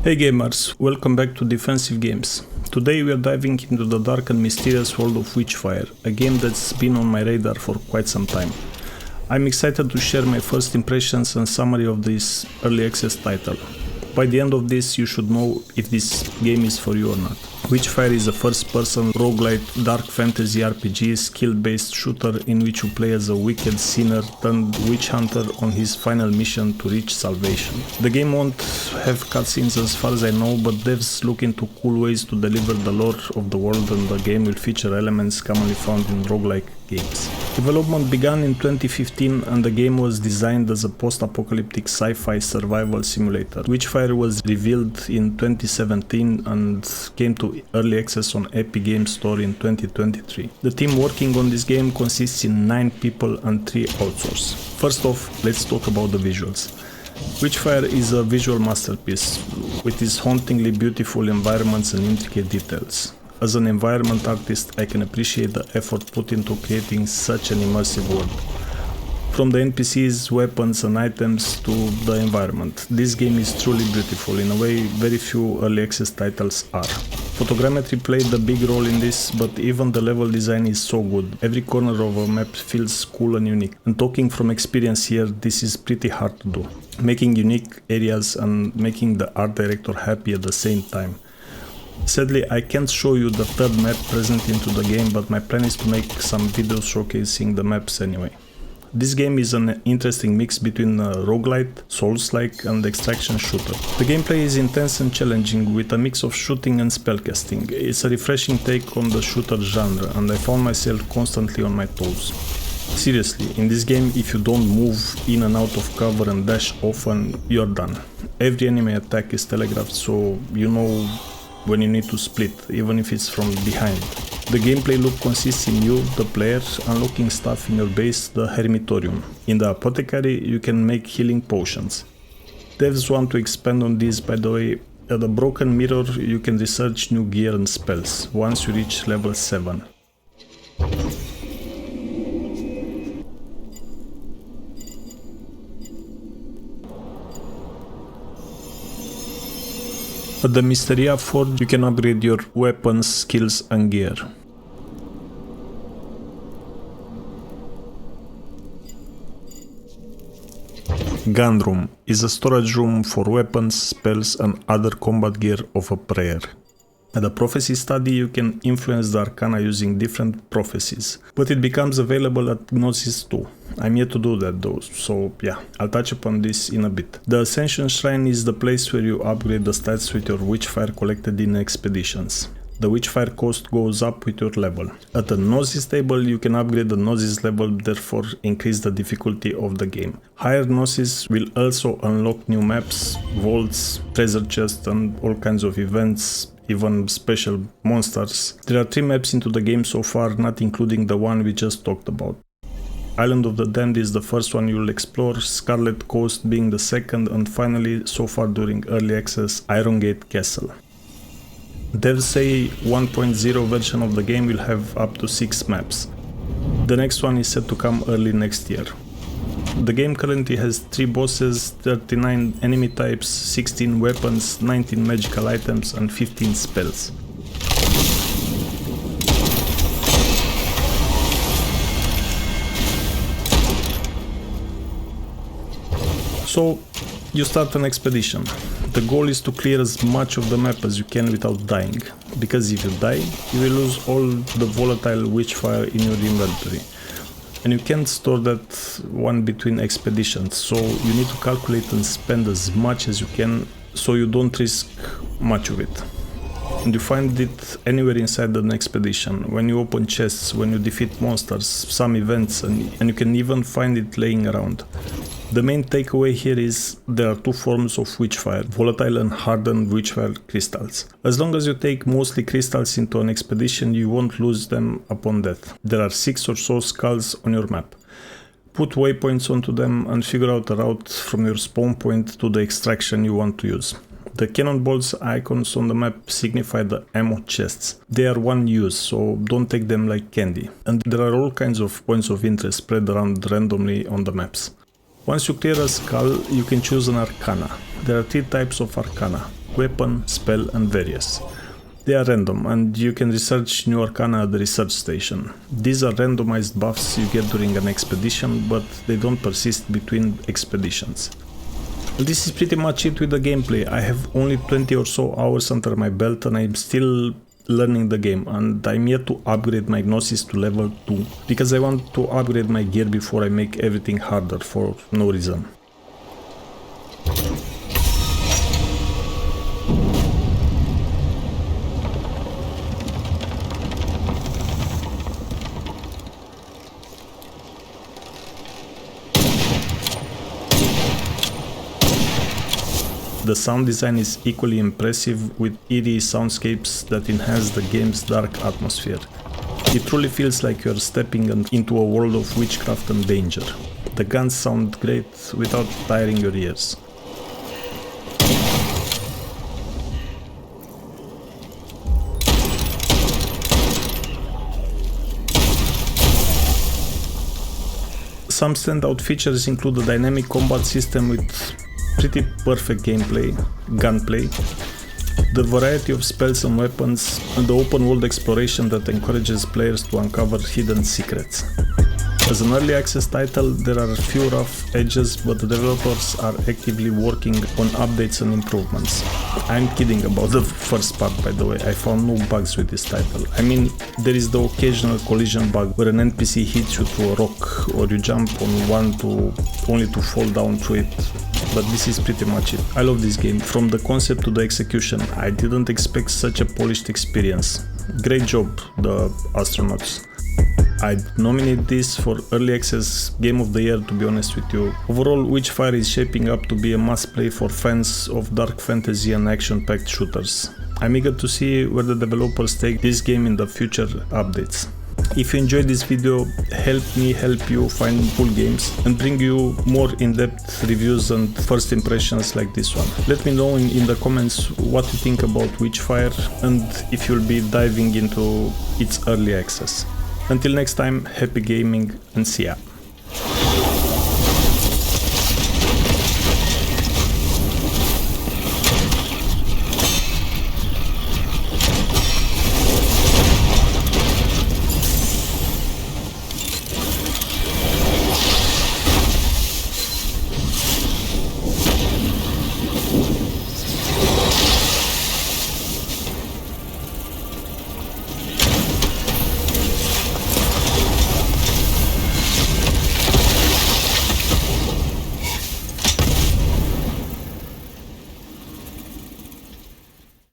Hey gamers, welcome back to Defensive Games. Today we are diving into the dark and mysterious world of Witchfire, a game that's been on my radar for quite some time. I'm excited to share my first impressions and summary of this early access title. By the end of this you should know if this game is for you or not. Witchfire is a first-person roguelite dark fantasy RPG skill-based shooter in which you play as a wicked sinner turned witch hunter on his final mission to reach salvation. The game won't have cutscenes as far as I know, but devs look into cool ways to deliver the lore of the world, and the game will feature elements commonly found in roguelike games. Development began in 2015 and the game was designed as a post-apocalyptic sci-fi survival simulator. Witchfire was revealed in 2017 and came to early access on Epic Games Store in 2023. The team working on this game consists in 9 people and 3 outsource. First off, let's talk about the visuals. Witchfire is a visual masterpiece with its hauntingly beautiful environments and intricate details. As an environment artist, I can appreciate the effort put into creating such an immersive world. From the NPCs, weapons and items to the environment, this game is truly beautiful in a way very few early access titles are. Photogrammetry played a big role in this, but even the level design is so good. Every corner of a map feels cool and unique. And talking from experience here, this is pretty hard to do. Making unique areas and making the art director happy at the same time. Sadly, I can't show you the third map present into the game, but my plan is to make some videos showcasing the maps anyway. This game is an interesting mix between a roguelite, souls-like and extraction shooter. The gameplay is intense and challenging with a mix of shooting and spellcasting. It's a refreshing take on the shooter genre and I found myself constantly on my toes. Seriously, in this game if you don't move in and out of cover and dash often, you're done. Every enemy attack is telegraphed, so you know when you need to split, even if it's from behind. The gameplay loop consists in you, the player, unlocking stuff in your base, the Hermitorium. In the Apothecary you can make healing potions. Devs want to expand on this, by the way. At the Broken Mirror you can research new gear and spells, once you reach level 7. At the Mysteria Forge you can upgrade your weapons, skills and gear. Gun Room is a storage room for weapons, spells and other combat gear of a prayer. At the Prophecy Study you can influence the Arcana using different prophecies, but it becomes available at Gnosis too. I'm yet to do that though, so yeah, I'll touch upon this in a bit. The Ascension Shrine is the place where you upgrade the stats with your Witchfire collected in expeditions. The Witchfire cost goes up with your level. At the Gnosis table you can upgrade the Gnosis level, therefore increase the difficulty of the game. Higher Gnosis will also unlock new maps, vaults, treasure chests and all kinds of events, even special monsters. There are 3 maps into the game so far, not including the one we just talked about. Island of the Damned is the first one you'll explore, Scarlet Coast being the second, and finally, so far during early access, Iron Gate Castle. Devs say 1.0 version of the game will have up to 6 maps. The next one is set to come early next year. The game currently has 3 bosses, 39 enemy types, 16 weapons, 19 magical items and 15 spells. So, you start an expedition. The goal is to clear as much of the map as you can without dying, because if you die, you will lose all the volatile Witchfire in your inventory. And you can't store that one between expeditions, so you need to calculate and spend as much as you can so you don't risk much of it. And you find it anywhere inside an expedition, when you open chests, when you defeat monsters, some events, and you can even find it laying around. The main takeaway here is there are 2 forms of Witchfire, volatile and hardened Witchfire crystals. As long as you take mostly crystals into an expedition, you won't lose them upon death. There are 6 or so skulls on your map. Put waypoints onto them and figure out a route from your spawn point to the extraction you want to use. The cannonballs icons on the map signify the ammo chests. They are one use, so don't take them like candy. And there are all kinds of points of interest spread around randomly on the maps. Once you clear a skull, you can choose an Arcana. There are 3 types of arcana: weapon, spell and various. They are random and you can research new arcana at the research station. These are randomized buffs you get during an expedition, but they don't persist between expeditions. This is pretty much it with the gameplay. I have only 20 or so hours under my belt and I'm still learning the game, and I'm yet to upgrade my Gnosis to level 2 because I want to upgrade my gear before I make everything harder for no reason. The sound design is equally impressive, with eerie soundscapes that enhance the game's dark atmosphere. It truly feels like you're stepping into a world of witchcraft and danger. The guns sound great without tiring your ears. Some standout features include the dynamic combat system with pretty perfect gunplay, the variety of spells and weapons, and the open world exploration that encourages players to uncover hidden secrets. As an early access title, there are a few rough edges, but the developers are actively working on updates and improvements. I'm kidding about the first part, by the way. I found no bugs with this title. I mean, there is the occasional collision bug where an NPC hits you through a rock or you jump on one only to fall down through it. But this is pretty much it. I love this game. From the concept to the execution, I didn't expect such a polished experience. Great job, the astronauts. I'd nominate this for Early Access Game of the Year, to be honest with you. Overall, Witchfire is shaping up to be a must-play for fans of dark fantasy and action-packed shooters. I'm eager to see where the developers take this game in the future updates. If you enjoyed this video, help me help you find cool games and bring you more in-depth reviews and first impressions like this one. Let me know in the comments what you think about Witchfire and if you'll be diving into its early access. Until next time, happy gaming and see ya!